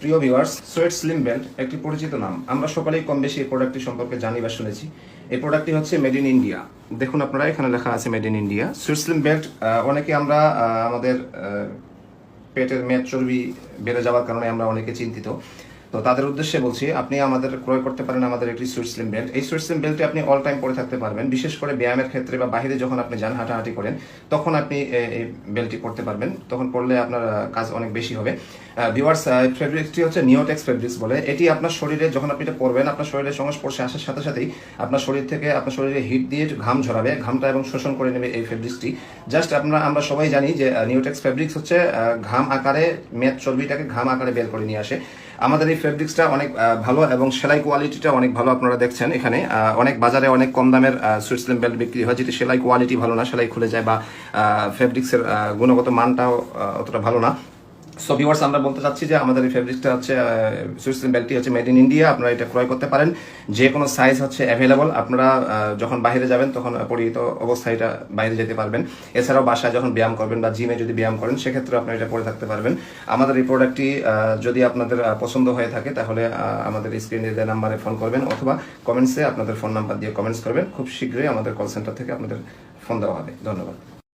প্রিয় viewers, sweat slim belt একটি পরিচিত নাম। আমরা সকলেই কম বেশি এই প্রোডাক্টটি সম্পর্কে জানি বা শুনেছি। এই প্রোডাক্টটি হচ্ছে মেড ইন ইন্ডিয়া। দেখুন আপনারা, এখানে লেখা আছে made in India. Sweat slim belt অনেকে আমরা আমাদের পেটের মেদ চর্বি বেড়ে যাওয়ার কারণে আমরা অনেকে চিন্তিত। তো তাদের উদ্দেশ্যে বলছি, আপনি আমাদের ক্রয় করতে পারেন আমাদের একটি সুইট স্লিম বেল্ট। এই সুইট স্লিম বেল্টে আপনি অল টাইম পরে থাকতে পারবেন। বিশেষ করে ব্যায়ামের ক্ষেত্রে বা বাইরে যখন আপনি যান, হাঁটাহাঁটি করেন, তখন আপনি এই বেল্টটি পরতে পারবেন। তখন পরলে আপনার কাজ অনেক বেশি হবে। ভিউয়ার্স, ফেব্রিক্সটি হচ্ছে নিওটেক্স ফেব্রিক্স বলে। এটি আপনার শরীরে যখন আপনি এটা পরবেন, আপনার শরীরের সংস্পর্শে আসার সাথে সাথেই আপনার শরীর থেকে আপনার শরীরে হিট দিয়ে ঘাম ঝরাবে, ঘামটা এবং শোষণ করে নেবে এই ফেব্রিক্সটি। জাস্ট আমরা সবাই জানি যে নিওটেক্স ফেব্রিক্স হচ্ছে ঘাম আকারে মেদ চর্বিটাকে ঘাম আকারে বের করে নিয়ে আসে। আমাদের এই ফেব্রিক্সটা অনেক ভালো এবং সেলাই কোয়ালিটিটা অনেক ভালো। আপনারা দেখছেন এখানে অনেক বাজারে অনেক কম দামের সুইট স্লিম বেল্ট বিক্রি হয়, যেটি সেলাই কোয়ালিটি ভালো না, সেলাই খুলে যায় বা ফেব্রিক্সের গুণগত মানটাও অতটা ভালো না। সো ভিউয়ার্স, আমরা বলতে চাচ্ছি যে আমাদের এই ফেব্রিক্সটা হচ্ছে সুইট স্লিম বেল্টটি হচ্ছে মেড ইন ইন্ডিয়া। আপনারা এটা ক্রয় করতে পারেন। যে কোনো সাইজ হচ্ছে অ্যাভেলেবল। আপনারা যখন বাইরে যাবেন তখন পরিহিত অবস্থায় এটা বাইরে যেতে পারবেন। এছাড়াও বাসায় যখন ব্যায়াম করবেন বা জিমে যদি ব্যায়াম করেন, সেক্ষেত্রে আপনারা এটা পরে থাকতে পারবেন। আমাদের এই প্রোডাক্টটি যদি আপনাদের পছন্দ হয়ে থাকে, তাহলে আমাদের স্ক্রিনে দেওয়া নাম্বারে ফোন করবেন অথবা কমেন্টসে আপনাদের ফোন নাম্বার দিয়ে কমেন্টস করবেন। খুব শীঘ্রই আমাদের কল সেন্টার থেকে আপনাদের ফোন দেওয়া হবে। ধন্যবাদ।